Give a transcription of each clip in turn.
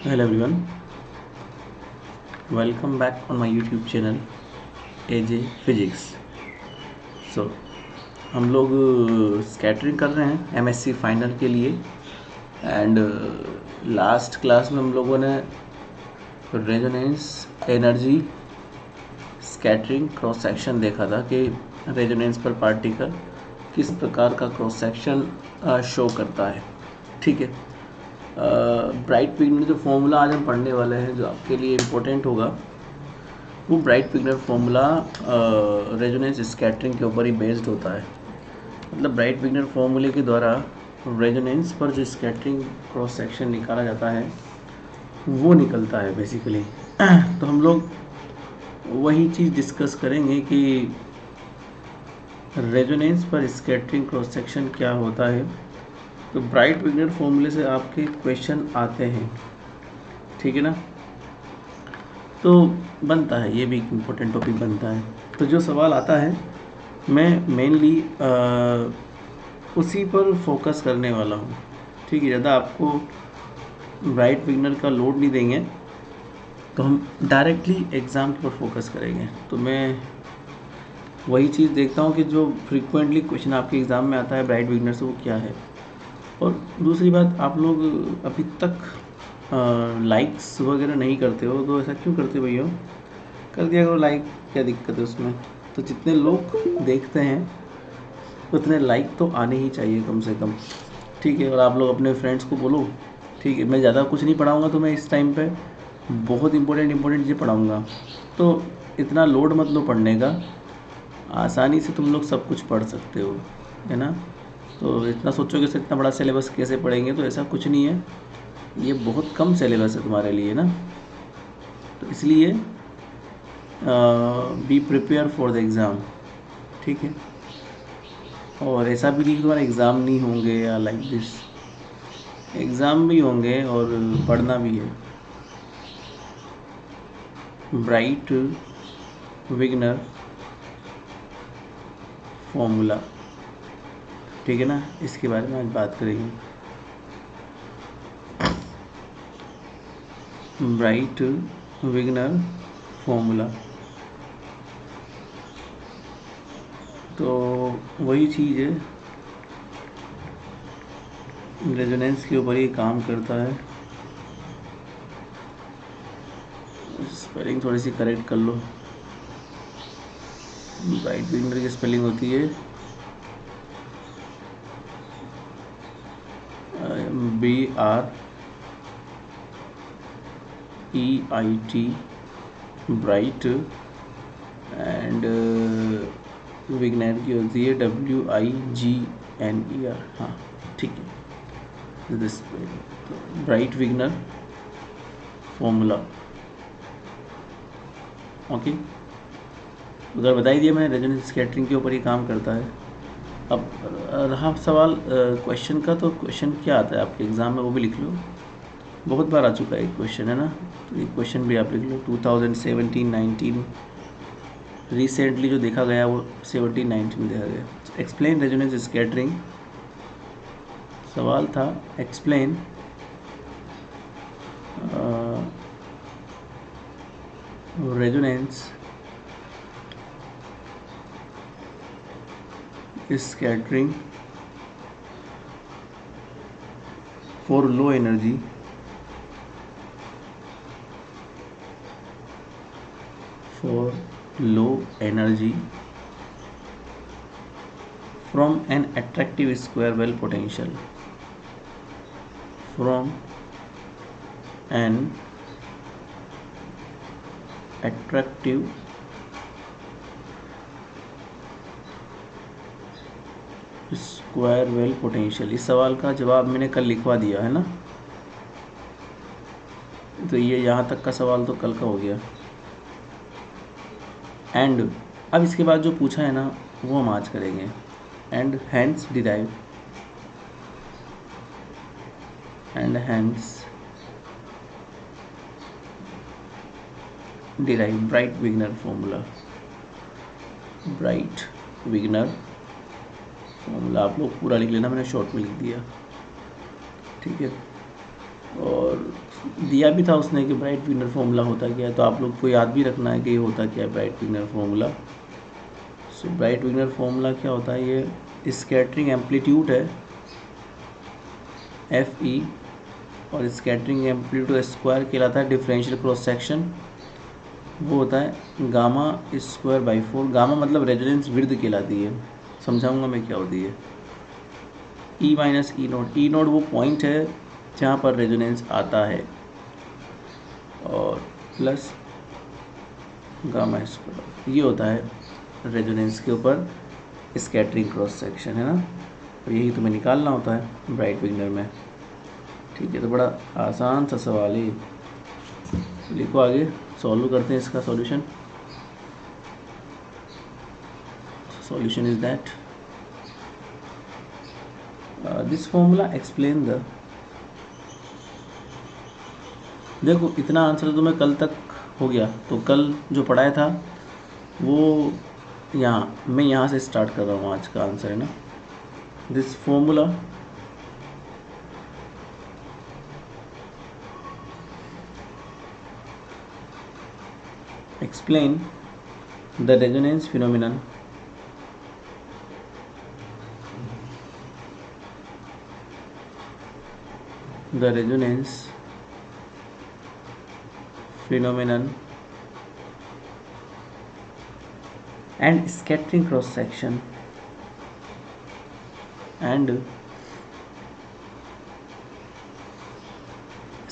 Hello everyone, welcome back on my YouTube channel AJ Physics. So हम लोग scattering कर रहे हैं MSc फाइनल के लिए एंड लास्ट क्लास में हम लोगों ने resonance energy scattering cross section देखा था कि रेजोनेंस पर पार्टिकल किस प्रकार का क्रॉस सेक्शन शो करता है। ठीक है, ब्राइट पिग्नर जो फॉर्मूला आज हम पढ़ने वाले हैं जो आपके लिए इम्पोर्टेंट होगा वो ब्राइट पिग्नर फॉर्मूला रेजोनेंस स्कैटरिंग के ऊपर ही बेस्ड होता है। मतलब ब्राइट पिग्नर फॉर्मूले के द्वारा रेजोनेंस पर जो स्कैटरिंग क्रॉस सेक्शन निकाला जाता है वो निकलता है बेसिकली। तो हम लोग वही चीज़ डिस्कस करेंगे कि रेजोनेंस पर स्कैटरिंग क्रॉस सेक्शन क्या होता है। तो ब्राइट पिग्नर फॉर्मूले से आपके क्वेश्चन आते हैं, ठीक है ना। तो बनता है, ये भी एक इम्पोर्टेंट टॉपिक बनता है। तो जो सवाल आता है मैं मेनली उसी पर फोकस करने वाला हूँ। ठीक है, ज़्यादा आपको ब्राइट पिग्नर का लोड नहीं देंगे, तो हम डायरेक्टली एग्ज़ाम के ऊपर फोकस करेंगे। तो मैं वही चीज़ देखता हूँ कि जो फ्रीक्वेंटली क्वेश्चन आपके एग्ज़ाम में आता है ब्राइट पिग्नर से वो क्या है। और दूसरी बात, आप लोग अभी तक लाइक्स वगैरह नहीं करते हो, तो ऐसा क्यों करते हो भैया? कर दिया करो लाइक, क्या दिक्कत है उसमें। तो जितने लोग देखते हैं उतने लाइक तो आने ही चाहिए कम से कम। ठीक है, और आप लोग अपने फ्रेंड्स को बोलो। ठीक है, मैं ज़्यादा कुछ नहीं पढ़ाऊँगा, तो मैं इस टाइम पे बहुत इंपॉर्टेंट चीज़ें पढ़ाऊँगा। तो इतना लोड मत लो पढ़ने का, आसानी से तुम लोग सब कुछ पढ़ सकते हो, है ना। तो इतना सोचोगे कि इतना बड़ा सिलेबस कैसे पढ़ेंगे, तो ऐसा कुछ नहीं है, ये बहुत कम सिलेबस है तुम्हारे लिए ना। तो इसलिए be prepare for the exam. ठीक है, और ऐसा भी नहीं कि तुम्हारे एग्ज़ाम नहीं होंगे या लाइक दिस, एग्ज़ाम भी होंगे और पढ़ना भी है। ब्राइट विग्नर फॉर्मूला, ठीक है ना, इसके बारे में आज बात करेंगे। ब्राइट विग्नर फॉर्मूला, तो वही चीज़ है, रेजोनेंस के ऊपर ही काम करता है। स्पेलिंग थोड़ी सी करेक्ट कर लो। ब्राइट विग्नर की स्पेलिंग होती है BREIT, ब्राइट, एंड विग्नर की होती है WIGNER। हाँ ठीक है, this bright Wigner formula. Okay, उधर बता ही दिया मैंने, रेजोनेंस स्कैटरिंग के ऊपर ही काम करता है। अब रहा सवाल क्वेश्चन का, तो क्वेश्चन क्या आता है आपके एग्ज़ाम में वो भी लिख लो। बहुत बार आ चुका है क्वेश्चन, है ना, तो ये क्वेश्चन भी आप लिख लो। 2017-19 रिसेंटली जो देखा गया वो 17-19 में देखा गया। एक्सप्लेन रेजोनेंस स्कैटरिंग, सवाल था explain resonance scattering for low energy from an attractive square well potential, from an attractive square well potential. इस सवाल का जवाब मैंने कल लिखवा दिया है ना, तो ये यहाँ तक का सवाल तो कल का हो गया। एंड अब इसके बाद जो पूछा है ना वो हम आज करेंगे। And hence derive, and hence derive Breit Wigner formula. Breit Wigner formula आप लोग पूरा लिख लेना, मैंने शॉर्ट में लिख दिया। ठीक है, और दिया भी था उसने कि ब्राइट विग्नर फॉर्मूला होता क्या है, तो आप लोग को याद भी रखना है कि ये होता क्या है bright Wigner formula. So bright Wigner formula क्या होता है, ये स्कैटरिंग एम्पलीट्यूड है एफ ई, और स्कैटरिंग एम्पलीट्यूड स्क्वायर कहलाता है डिफरेंशियल क्रॉस सेक्शन, वो होता है गामा स्क्वायर बाई 4। गामा मतलब रेजोनेंस विड्थ कहलाती है, समझाऊंगा मैं क्या होती है। ई माइनस ई नोट, ई नोट वो पॉइंट है जहाँ पर रेजोनेंस आता है, और प्लस गामा स्क्वायर, ये होता है रेजोनेंस के ऊपर स्कैटरिंग क्रॉस सेक्शन, है ना। और यही तुम्हें निकालना होता है ब्राइट विग्नर में। ठीक है, तो बड़ा आसान सा सवाल है, लिखो आगे, सॉल्व करते हैं इसका solution. Solution is that this formula explain the, देखो इतना आंसर तो मैं कल तक हो गया, तो कल जो पढ़ाया था वो यहाँ मैं यहाँ से स्टार्ट कर रहा हूँ, आज का आंसर है ना। This formula explain the resonance phenomenon the resonance phenomenon and scattering cross section and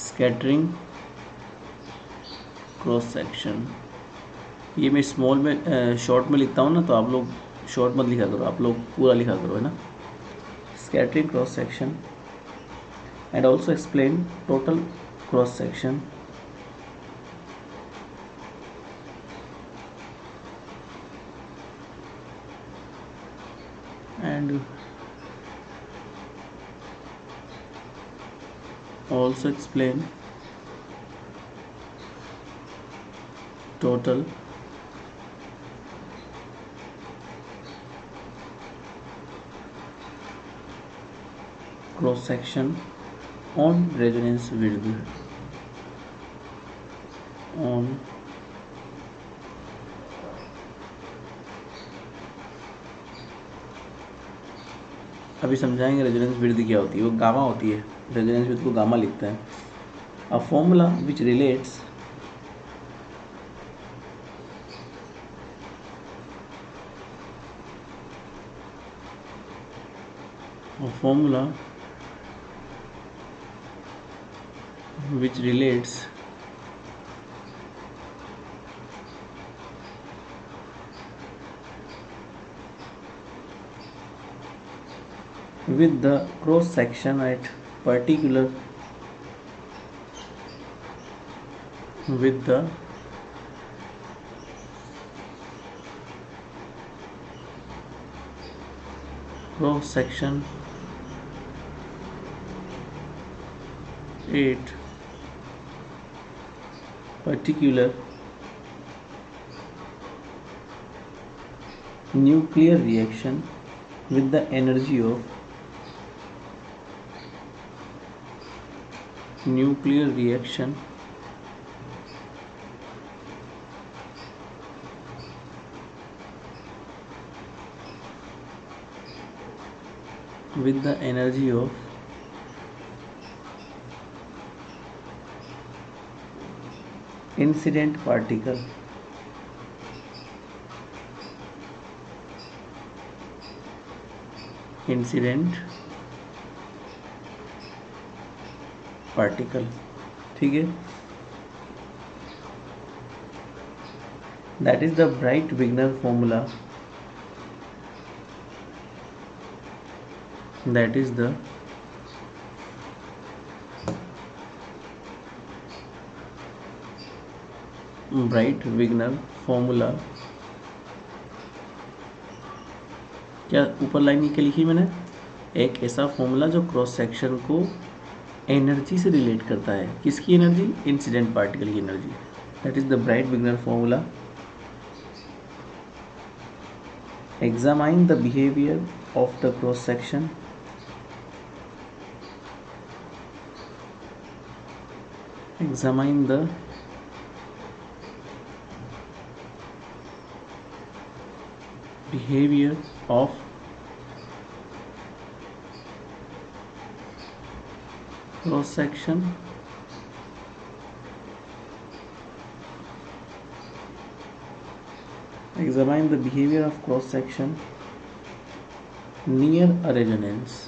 scattering cross section. ये मैं स्मॉल में शॉर्ट में लिखता हूँ ना, तो आप लोग शॉर्ट मत लिखा करो, आप लोग पूरा लिखा करो, है ना। Scattering cross section and also explain total cross section and also explain total cross section on resonance width on अभी समझाएंगे रेजोनेंस विड्थ क्या होती है, वो गामा होती है, रेजोनेंस विड्थ को गामा लिखते हैं। A formula which relates a formula which relates with the cross section at particular with the cross section at particular nuclear reaction with the energy of nuclear reaction with the energy of incident particle incident particle, ठीक है। that is the Bright-Wigner formula, that is the Bright-Wigner formula। क्या ऊपर line क्या लिखी मैंने, एक ऐसा formula जो क्रॉस सेक्शन को एनर्जी से रिलेट करता है, किसकी एनर्जी, इंसिडेंट पार्टिकल की energy, that is the Bright-Wigner formula. Examine the behaviour of the cross section examine the behavior of cross section examine the behavior of cross section near a resonance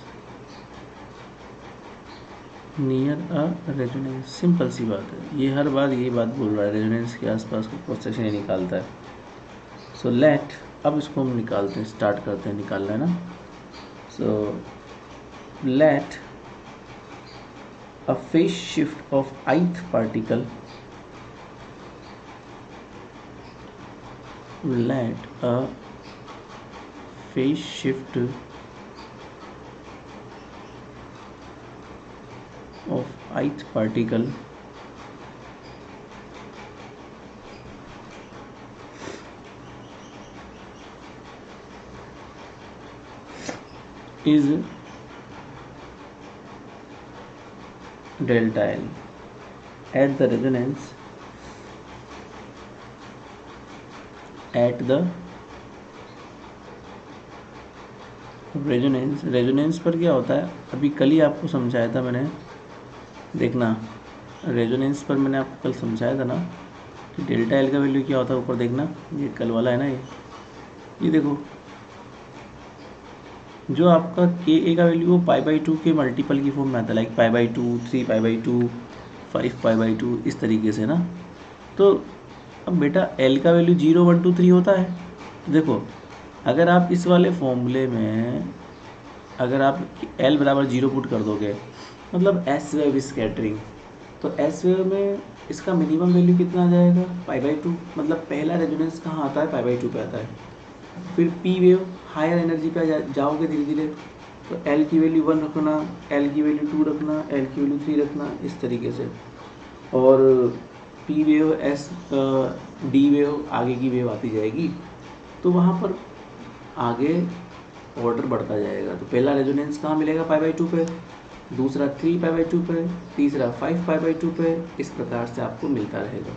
simple सी बात है, ये हर बार यही बात बोल रहा है, रेजोनेंस के आसपास का क्रॉस सेक्शन ये निकालता है। सो लेट, अब इसको हम निकालते हैं, स्टार्ट करते हैं निकालना, है ना। So let a phase shift of ith particle, let a phase shift of ith particle is delta L at the resonance resonance पर क्या होता है, अभी कल ही आपको समझाया था मैंने, देखना रेजोनेंस पर मैंने आपको कल समझाया था ना कि डेल्टा एल का वैल्यू क्या होता है, ऊपर देखना, ये कल वाला है ना, ये देखो, जो आपका के ए का वैल्यू वो π/2 के मल्टीपल की फॉर्म में आता है, लाइक π/2, 3π/2, 5π/2, इस तरीके से ना। तो अब बेटा एल का वैल्यू 0, 1, 2, 3 होता है। देखो अगर आप इस वाले फॉर्मूले में अगर आप एल बराबर 0 पुट कर दोगे, मतलब एस वेव स्कैटरिंग, तो एस वेव में इसका मिनिमम वैल्यू कितना आ जाएगा, π/2, मतलब पहला रेजोनेंस कहाँ आता है, π/2 पे आता है। फिर पी वेव हायर एनर्जी पे जाओगे धीरे धीरे, तो एल की वैल्यू 1 रखना, एल की वैल्यू 2 रखना, एल की वैल्यू 3 रखना, इस तरीके से। और P wave, S, D wave, आगे की वेव आती जाएगी, तो वहाँ पर आगे ऑर्डर बढ़ता जाएगा। तो पहला रेजोनेंस कहाँ मिलेगा, π/2 पे, दूसरा 3π/2 पे, तीसरा 5π/2 पे, इस प्रकार से आपको मिलता रहेगा।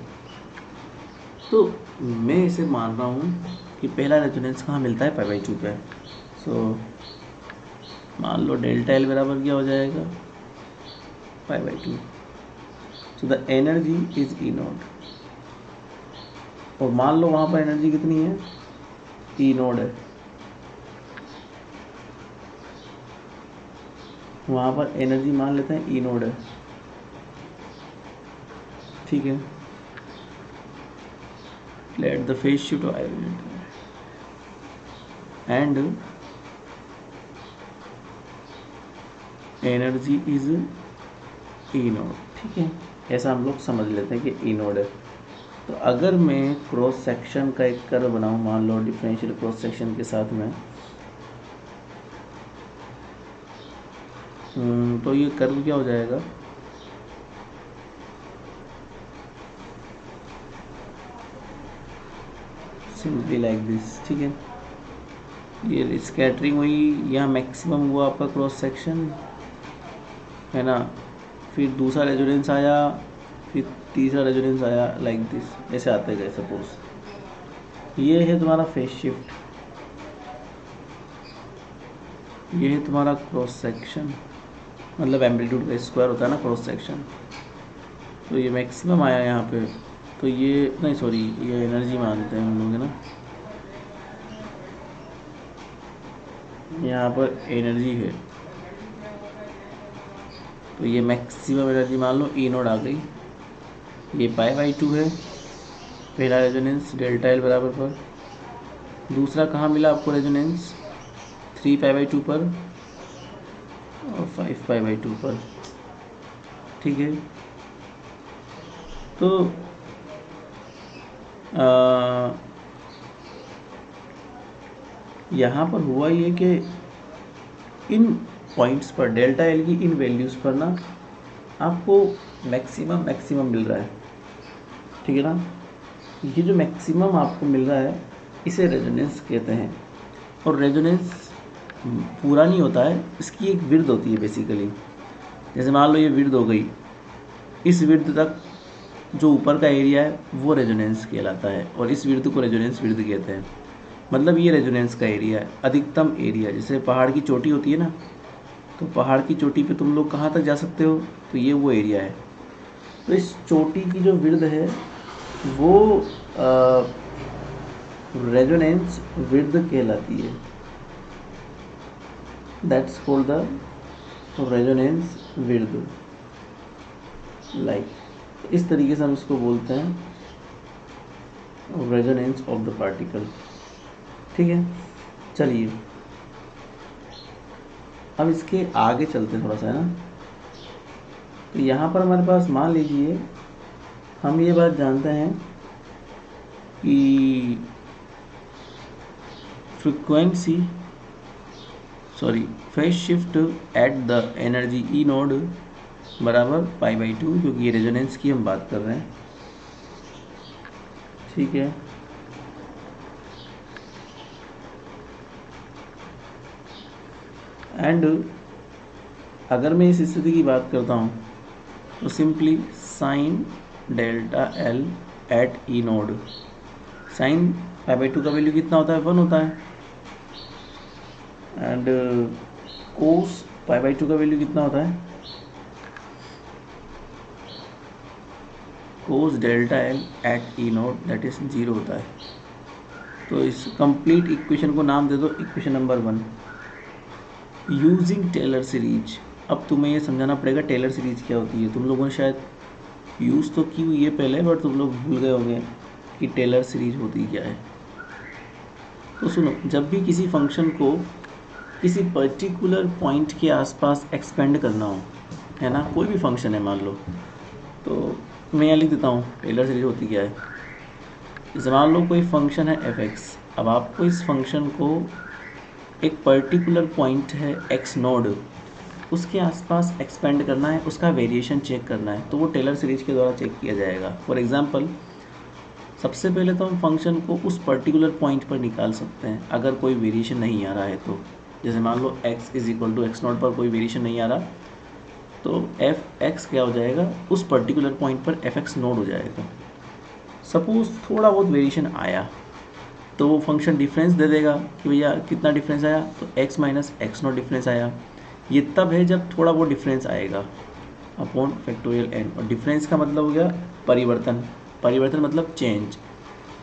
तो मैं इसे मान रहा हूँ कि पहला रेजोनेंस कहाँ मिलता है, π/2 पे। सो मान लो डेल्टा एल बराबर क्या हो जाएगा, π/2। So the energy is E node, और मान लो वहाँ पर एनर्जी कितनी है, ई नोड है, वहाँ पर एनर्जी मान लेते हैं ई नोड है, ठीक है। Let the phase shift and energy is E node, ठीक है, ऐसा हम लोग समझ लेते हैं कि ई नोड है। तो अगर मैं क्रॉस सेक्शन का एक कर्व बनाऊँ, मान लो डिफरेंशियल क्रॉस सेक्शन के साथ में, तो ये कर्व क्या हो जाएगा, सिंपली लाइक दिस, ठीक है। ये स्कैटरिंग हुई, यहाँ मैक्सिमम हुआ आपका क्रॉस सेक्शन, है ना, फिर दूसरा रेजोनेंस आया, फिर तीसरा रेजोनेंस आया, लाइक दिस, ऐसे आते गए। सपोज ये है तुम्हारा फेज शिफ्ट, ये है तुम्हारा क्रॉस सेक्शन, मतलब एम्पलीट्यूड का स्क्वायर होता है ना क्रॉस सेक्शन। तो ये मैक्सिमम आया यहाँ पे, तो ये नहीं, सॉरी, ये एनर्जी मानते हैं हम लोग, है ना, यहाँ पर एनर्जी है, तो ये मैक्सिमम एनर्जी मान लो ई नोड आ गई। ये π/2 है पहला रेजोनेंस डेल्टा एल बराबर पर, दूसरा कहाँ मिला आपको रेजोनेंस, 3π/2 पर और 5π/2 पर, ठीक है। तो यहाँ पर हुआ ये कि इन पॉइंट्स पर डेल्टा एल की इन वैल्यूज़ पर ना आपको मैक्सिमम मिल रहा है, ठीक है ना। ये जो मैक्सिमम आपको मिल रहा है इसे रेजोनेंस कहते हैं। और रेजोनेंस पूरा नहीं होता है, इसकी एक विड्थ होती है बेसिकली। जैसे मान लो ये विड्थ हो गई, इस विड्थ तक जो ऊपर का एरिया है वो रेजोनेंस कहलाता है, और इस विड्थ को रेजोनेंस विड्थ कहते हैं। मतलब ये रेजोनेंस का एरिया है, अधिकतम एरिया। जैसे पहाड़ की चोटी होती है ना, तो पहाड़ की चोटी पे तुम लोग कहाँ तक जा सकते हो, तो ये वो एरिया है। तो इस चोटी की जो विड्थ है वो रेजोनेंस विड्थ कहलाती है। That's called the resonance width. Like इस तरीके से हम इसको बोलते हैं रेजोनेंस ऑफ द पार्टिकल। ठीक है, चलिए अब इसके आगे चलते हैं थोड़ा सा, है ना। तो यहाँ पर हमारे पास मान लीजिए हम ये बात जानते हैं कि phase shift at the energy E node बराबर π/2, क्योंकि ये रेजोनेंस की हम बात कर रहे हैं। ठीक है, एंड अगर मैं इस स्थिति की बात करता हूँ तो simply sine delta L at E node, sine π/2 का वैल्यू कितना होता है, 1 होता है, एंड कोस π/2 का वैल्यू कितना होता है, cos delta L at E naught that is 0 होता है। तो इस कंप्लीट इक्वेशन को नाम दे दो equation number 1 using Taylor series. अब तुम्हें ये समझाना पड़ेगा टेलर सीरीज क्या होती है। तुम लोगों ने शायद यूज़ तो की हुई है पहले, बट तुम लोग भूल गए होंगे कि टेलर सीरीज होती क्या है। तो सुनो, जब भी किसी फंक्शन को किसी पर्टिकुलर पॉइंट के आसपास एक्सपेंड करना हो, है ना, कोई भी फंक्शन है मान लो, तो मैं यहाँ लिख देता हूँ टेलर सीरीज होती क्या है। जैसे मान लो कोई फंक्शन है f(x), अब आपको इस फंक्शन को एक पर्टिकुलर पॉइंट है x नोड, उसके आसपास एक्सपेंड करना है, उसका वेरिएशन चेक करना है, तो वो टेलर सीरीज के द्वारा चेक किया जाएगा। फॉर एग्जांपल, सबसे पहले तो हम फंक्शन को उस पर्टिकुलर पॉइंट पर निकाल सकते हैं अगर कोई वेरिएशन नहीं आ रहा है तो। जैसे मान लो x = x0 पर कोई वेरिएशन नहीं आ रहा, तो f(x) क्या हो जाएगा, उस पर्टिकुलर पॉइंट पर f(x) नोड हो जाएगा। सपोज थोड़ा बहुत वेरिएशन आया तो वो फंक्शन डिफरेंस दे देगा कि भैया कितना डिफरेंस आया, तो x - x0 डिफरेंस आया। ये तब है जब थोड़ा बहुत डिफरेंस आएगा अपॉन फैक्टोरियल n, और डिफरेंस का मतलब हो गया परिवर्तन, परिवर्तन मतलब चेंज।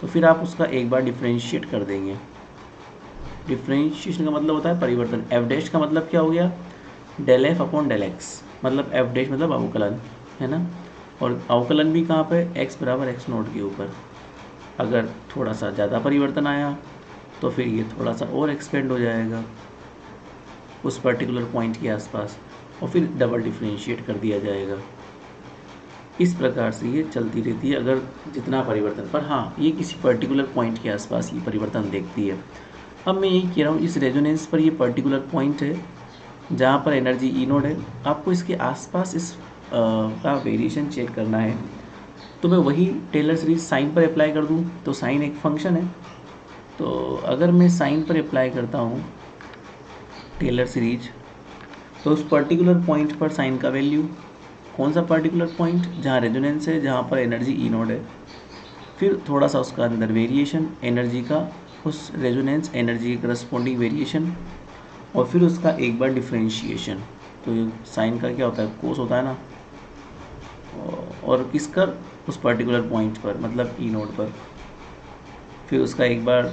तो फिर आप उसका एक बार डिफरेंशिएट कर देंगे। डिफरेंशिएशन का मतलब होता है परिवर्तन। f' का मतलब क्या हो गया, del f upon del x, मतलब f' मतलब अवकलन, है ना। और अवकलन भी कहाँ पे, x बराबर x0 के ऊपर। अगर थोड़ा सा ज़्यादा परिवर्तन आया तो फिर ये थोड़ा सा और एक्सपेंड हो जाएगा उस पर्टिकुलर पॉइंट के आसपास, और फिर डबल डिफरेंशिएट कर दिया जाएगा। इस प्रकार से ये चलती रहती है अगर जितना परिवर्तन, पर हाँ ये किसी पर्टिकुलर पॉइंट के आसपास ये परिवर्तन देखती है। अब मैं यही कह रहा हूँ, इस रेजोनेंस पर ये पर्टिकुलर पॉइंट है जहाँ पर एनर्जी ई नोड है, आपको इसके आसपास इस का वेरिएशन चेक करना है। तो मैं वही टेलर सीरीज साइन पर अप्लाई कर दूँ, तो साइन एक फंक्शन है, तो अगर मैं साइन पर अप्लाई करता हूँ टेलर सीरीज, तो उस पर्टिकुलर पॉइंट पर साइन का वैल्यू, कौन सा पर्टिकुलर पॉइंट, जहाँ रेजोनेंस है, जहाँ पर एनर्जी ई नोड है, फिर थोड़ा सा उसका अंदर वेरिएशन एनर्जी का, उस रेजोनेंस एनर्जी के करस्पॉन्डिंग वेरिएशन, और फिर उसका एक बार डिफरेंशिएशन। तो ये साइन का क्या होता है, कोस होता है ना, और किसका, उस पर्टिकुलर पॉइंट पर, मतलब ई नोड पर। फिर उसका एक बार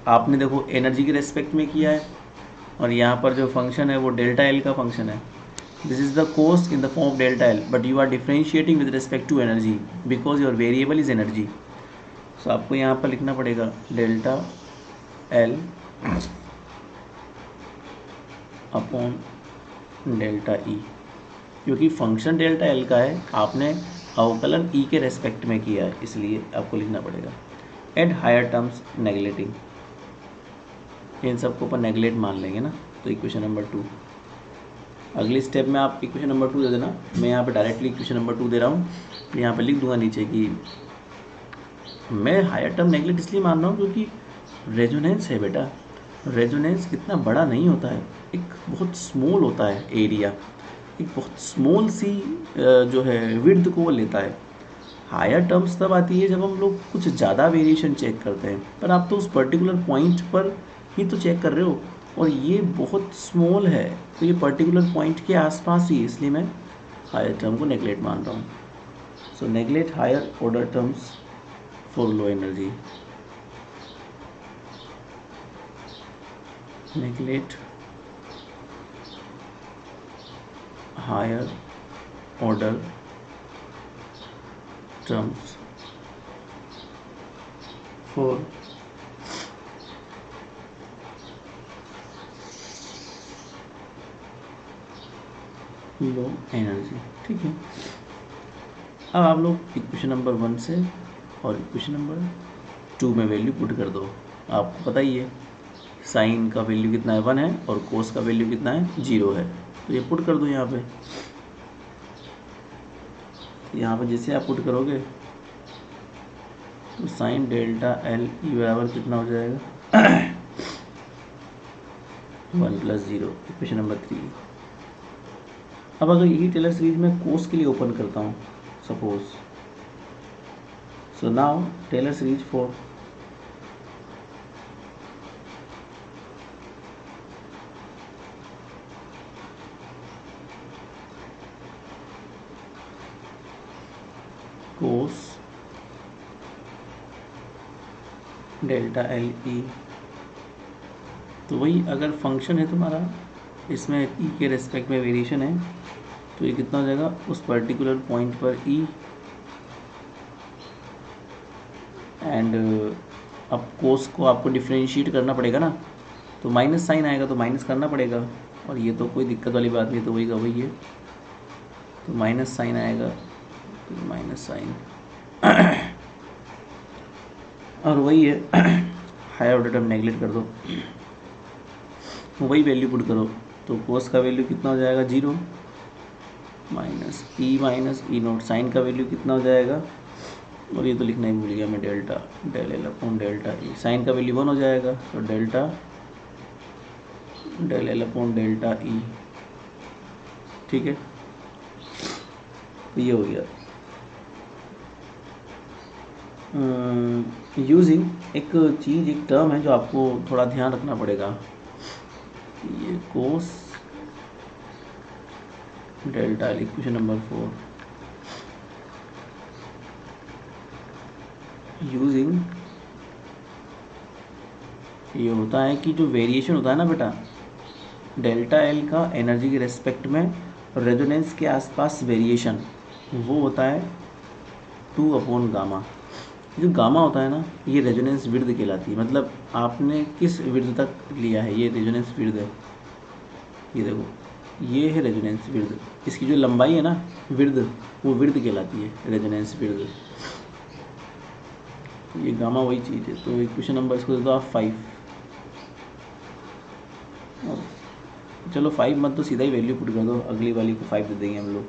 आपने देखो एनर्जी के रेस्पेक्ट में किया है, और यहाँ पर जो फंक्शन है वो डेल्टा एल का फंक्शन है। This is the cos in the form of delta L, but you are differentiating with respect to energy because your variable is energy. So आपको यहाँ पर लिखना पड़ेगा delta L upon delta E, क्योंकि function delta L का है, आपने अवकलन ई के रेस्पेक्ट में किया है, इसलिए आपको लिखना पड़ेगा। एड हायर टर्म्स नेगलेटिंग, इन सबको ऊपर नेगलेक्ट मान लेंगे ना, तो इक्वेशन नंबर 2। अगली स्टेप में आप इक्वेशन नंबर 2 दे देना। मैं यहाँ पे डायरेक्टली इक्वेशन नंबर 2 दे रहा हूँ, यहाँ पे लिख दूंगा नीचे कि मैं हायर टर्म नेगलेक्ट इसलिए मान रहा हूँ क्योंकि रेजोनेंस है बेटा, रेजोनेंस इतना बड़ा नहीं होता है, एक बहुत स्मॉल होता है एरिया। एक बहुत स्मॉल सी जो है विड्थ को वो लेता है। हायर टर्म्स तब आती है जब हम लोग कुछ ज़्यादा वेरिएशन चेक करते हैं, पर आप तो उस पर्टिकुलर पॉइंट पर ही तो चेक कर रहे हो, और ये बहुत स्मॉल है, तो ये पर्टिकुलर पॉइंट के आसपास ही, इसलिए मैं हायर टर्म को नेगलेक्ट मान रहा हूँ। So neglect higher order terms for low energy. Neglect higher order terms for low energy. ठीक है, अब आप लोग इक्वेशन नंबर 1 से और इक्वेशन नंबर 2 में वैल्यू पुट कर दो। आपको पता ही है साइन का वैल्यू कितना है 1 है और कोस का वैल्यू कितना है 0 है, तो ये पुट कर दो यहाँ पे। यहाँ पे जैसे आप पुट करोगे तो साइन डेल्टा एल ई बराबर कितना हो जाएगा 1 + 0, इक्वेशन नंबर 3। अब अगर यही टेलर सीरीज में कोस के लिए ओपन करता हूँ suppose, so now Taylor series for cos delta l E, तो वही अगर फंक्शन है तुम्हारा इसमें ई के रेस्पेक्ट में वेरिएशन है, तो ये कितना हो जाएगा उस पर्टिकुलर पॉइंट पर ई, एंड अब कोस को आपको डिफ्रेंशिएट करना पड़ेगा ना, तो माइनस साइन आएगा तो माइनस करना पड़ेगा, और ये तो कोई दिक्कत वाली बात नहीं, तो वही का वही है, तो माइनस साइन आएगा तो माइनस साइन और वही है हायर ऑर्डर टर्म नेगलेक्ट कर दो, वही वैल्यू पुट करो, तो कोस का वैल्यू कितना हो जाएगा 0 माइनस ई नोट, साइन का वैल्यू कितना हो जाएगा, और ये तो लिखना ही भूल गया मैं, delta del l upon delta E, sine का वैल्यू 1 हो जाएगा, तो delta del l upon delta E. ठीक है, तो ये हो गया। यूजिंग एक चीज़, एक टर्म है जो आपको थोड़ा ध्यान रखना पड़ेगा, ये कोस delta L, equation number 4, using, ये होता है कि जो वेरिएशन होता है ना बेटा डेल्टा एल का एनर्जी के रेस्पेक्ट में रेजोनेंस के आसपास वेरिएशन, वो होता है 2 गामा। जो गामा होता है ना ये रेजोनेंस विड्थ कहलाती है, मतलब आपने किस विड्थ तक लिया है, ये रेजोनेंस विड्थ है, ये देखो ये है रेजोनेंस विड्थ, इसकी जो लंबाई है ना विड्थ, वो विड्थ कहलाती है रेजोनेंस विड्थ, ये गामा वही चीज़ है। तो इक्वेशन नंबर इसको दे दो आप 5, चलो 5 मत तो सीधा ही वैल्यू पुट कर दो, अगली वाली को 5 दे देंगे हम लोग,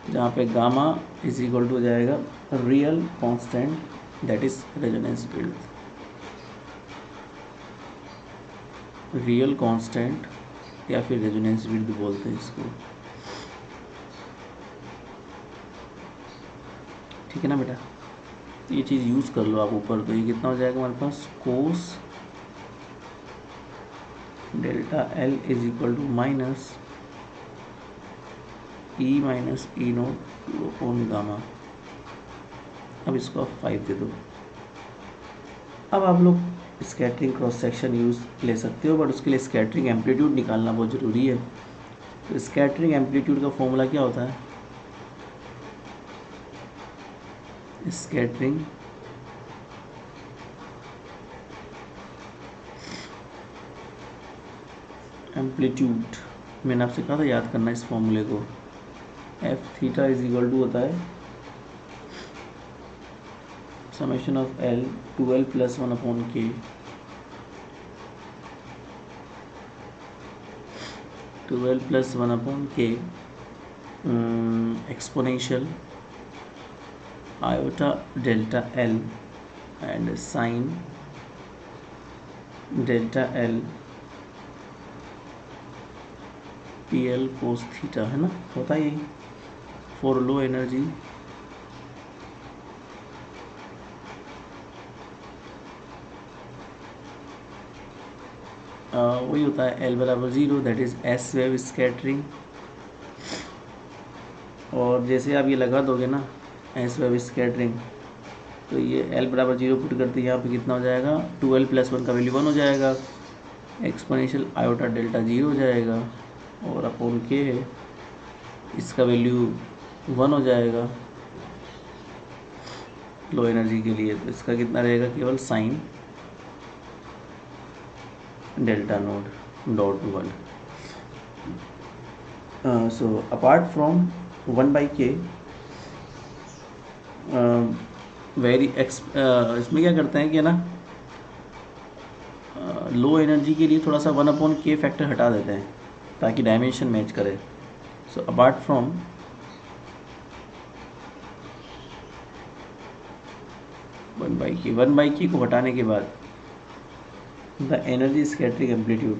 जहाँ पे गामा इज इक्वल टू हो जाएगा real constant that is resonance width, real constant या फिर रेजोनेंस विड्थ बोलते हैं इसको। ठीक है ना बेटा, तो ये चीज़ यूज़ कर लो आप ऊपर, तो ये कितना हो जाएगा हमारे पास cos delta L is equal to minus E not on gamma. अब इसको आप 5 दे दो। अब आप लोग स्कैटरिंग क्रॉस सेक्शन यूज़ ले सकते हो, बट उसके लिए स्कैटरिंग एम्पलीट्यूड निकालना बहुत ज़रूरी है। तो स्कैटरिंग एम्पलीट्यूड का फॉर्मूला क्या होता है, स्कैटरिंग एम्पलीट्यूड, मैंने आपसे कहा था याद करना इस फॉर्मूले को, f theta is equal to होता है summation of l 2l + 1/k, 2l + 1/k exponential iota delta l and sine delta l P l cos theta, है ना, होता है यही फॉर लो एनर्जी वही होता है एल बराबर 0, that is S wave scattering. और जैसे आप ये लगा दोगे ना एस वेव स्कैटरिंग, तो ये एल बराबर 0 पुट करते यहाँ पे कितना हो जाएगा, 12 + 1 का वैल्यू 1 हो जाएगा, एक्सपोनेंशियल आयोटा डेल्टा 0 हो जाएगा, और अपॉन के है इसका वैल्यू 1 हो जाएगा लो एनर्जी के लिए। तो इसका कितना रहेगा, केवल sign delta node dot 1। So apart from 1/k इसमें क्या करते हैं कि ना लो एनर्जी के लिए थोड़ा सा 1/k फैक्टर हटा देते हैं ताकि डायमेंशन मैच करे। सो अपार्ट फ्रॉम 1/k को हटाने के बाद the energy scattering amplitude,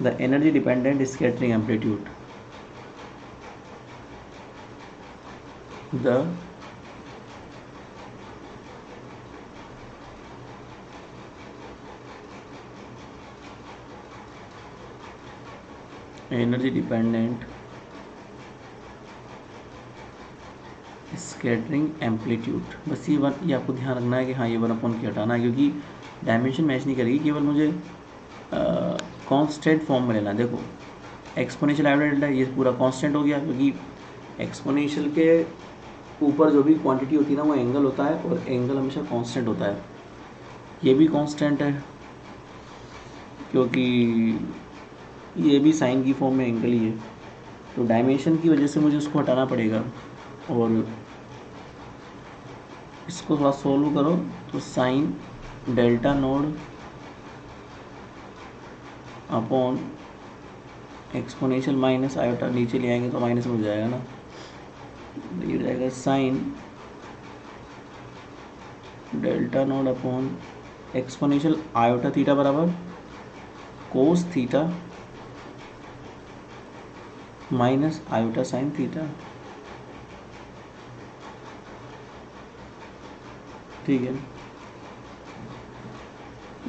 the energy dependent scattering amplitude, the energy dependent scattering amplitude, बस ये आपको ध्यान रखना है कि हाँ ये 1/k हटाना है, क्योंकि डायमेंशन मैच नहीं करेगी, केवल मुझे कांस्टेंट फॉर्म में लेना है। देखो एक्सपोनेंशियल आयोटा डेल्टा ये पूरा कांस्टेंट हो गया, क्योंकि एक्सपोनेंशियल के ऊपर जो भी क्वांटिटी होती है ना वो एंगल होता है, और एंगल हमेशा कांस्टेंट होता है। ये भी कांस्टेंट है क्योंकि ये भी साइन की फॉर्म में एंगल ही है, तो डायमेंशन की वजह से मुझे उसको हटाना पड़ेगा। और इसको थोड़ा सोल्व करो तो sign delta node upon exponential minus iota, नीचे ले आएंगे तो माइनस में हो जाएगा ना, ये जाएगा sine delta node upon exponential iota theta बराबर cos theta minus iota sine theta. ठीक है,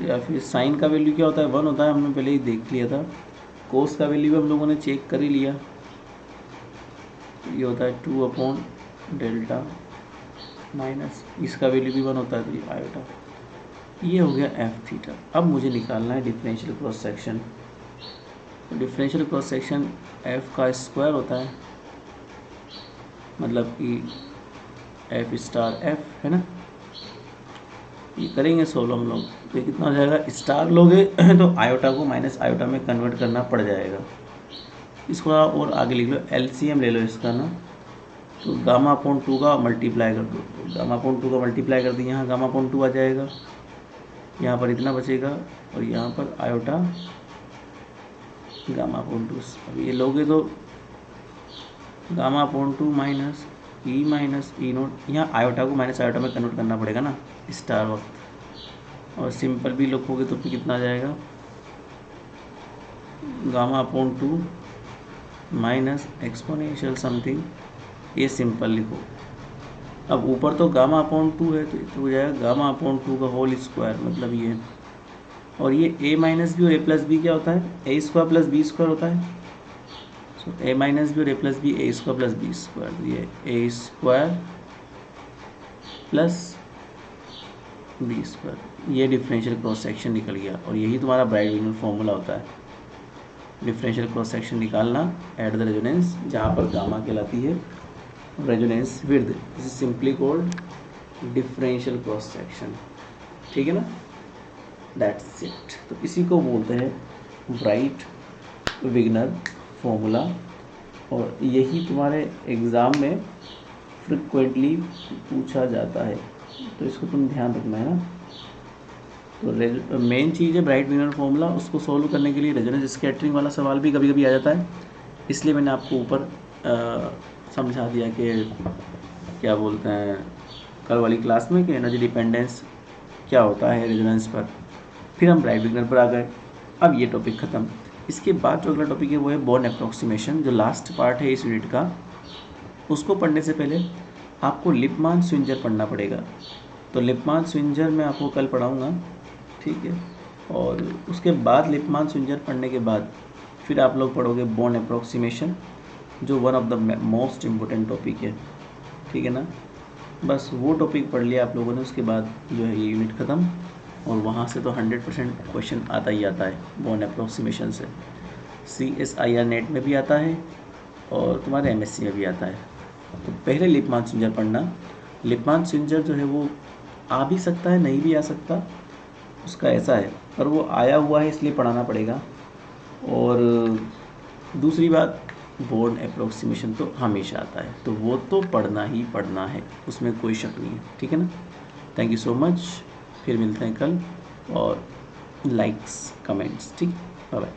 या फिर साइन का वैल्यू क्या होता है, 1 होता है, हमने पहले ही देख लिया था। कोस का वैल्यू भी हम लोगों ने चेक कर ही लिया, ये होता है 2/डेल्टा माइनस इसका वैल्यू भी 1 होता है, तो ये आयोटा। ये हो गया एफ थीटा। अब मुझे निकालना है डिफरेंशियल क्रॉस सेक्शन। तो डिफरेंशियल क्रॉस सेक्शन एफ का स्क्वायर होता है, मतलब कि एफ स्टार एफ, है ना। ये करेंगे सोल्व हम लोग, तो कितना हो जाएगा, स्टार लोगे तो आयोटा को माइनस आयोटा में कन्वर्ट करना पड़ जाएगा। इसको और आगे लिख लो, एलसीएम ले लो इसका ना, तो गामा अपॉन 2 का मल्टीप्लाई कर दो, तो गामा अपॉन 2 का मल्टीप्लाई कर दिया, यहाँ गामा अपॉन 2 आ जाएगा, यहाँ पर इतना बचेगा, और यहाँ पर आयोटा गामा अपॉन 2। अब ये लोगे तो gamma upon 2 minus E note, यहाँ आयोटा को माइनस आयोटा में कन्वर्ट करना पड़ेगा ना स्टार वक्त, और सिंपल भी लिखोगे तो फिर कितना आ जाएगा, gamma upon 2 minus exponential something, ये सिंपल लिखो। अब ऊपर तो गामा अपॉन 2 है, तो हो जाएगा गामा अपॉन 2 का होल स्क्वायर, मतलब ये, और ये a माइनस बी और a प्लस बी क्या होता है, a square plus b square होता है। सो a माइनस बी और a plus b a square plus b square, तो ये a square plus b square, ये डिफरेंशियल क्रॉस सेक्शन निकल गया, और यही तुम्हारा ब्राइट-विंगर फॉर्मूला होता है, डिफरेंशियल क्रॉस सेक्शन निकालना एट द रेजोनेंस, जहाँ पर गामा कहलाती है resonance width. This is simply called differential cross section, ठीक है ना, दैट्स इट। तो इसी को बोलते हैं ब्राइट-विंगर फॉर्मूला, और यही तुम्हारे एग्ज़ाम में फ्रिक्वेंटली पूछा जाता है, तो इसको तुम ध्यान रखना है ना। तो मेन चीज़ है ब्राइट-विंगर फॉर्मूला, उसको सोल्व करने के लिए रेजोनेंस स्कैटरिंग वाला सवाल भी कभी कभी आ जाता है, इसलिए मैंने आपको ऊपर समझा दिया कि क्या बोलते हैं कल वाली क्लास में कि एनर्जी डिपेंडेंस क्या होता है रेजोनेंस पर। फिर हम ब्राइट-विंगर पर आ गए, अब ये टॉपिक ख़त्म। इसके बाद जो अगला टॉपिक है वो है बोर्न अप्रोक्सीमेशन, जो लास्ट पार्ट है इस यूनिट का। उसको पढ़ने से पहले आपको लिपमान स्विंजर पढ़ना पड़ेगा। तो लिपमान स्विंजर मैं आपको कल पढ़ाऊँगा, ठीक है। और उसके बाद लिपमान स्विंजर पढ़ने के बाद फिर आप लोग पढ़ोगे बोर्न अप्रोक्सीमेशन, जो one of the most important topic है, ठीक है ना। बस वो टॉपिक पढ़ लिया आप लोगों ने, उसके बाद जो है ये यूनिट ख़त्म। और वहाँ से तो 100% क्वेश्चन आता ही आता है बोर्न अप्रोक्सीमेशन से। CSIR नेट में भी आता है और तुम्हारे MSc में भी आता है। तो पहले लिपमान स्विंजर पढ़ना। लिपमान स्विंजर जो है वो आ भी सकता है, नहीं भी आ सकता, उसका ऐसा है, पर वो आया हुआ है इसलिए पढ़ाना पड़ेगा। और दूसरी बात, बोर्न अप्रोक्सीमेशन तो हमेशा आता है, तो वो तो पढ़ना ही पढ़ना है, उसमें कोई शक नहीं है, ठीक है ना। थैंक यू सो मच, फिर मिलते हैं कल, और लाइक्स कमेंट्स, ठीक, बाय बाय।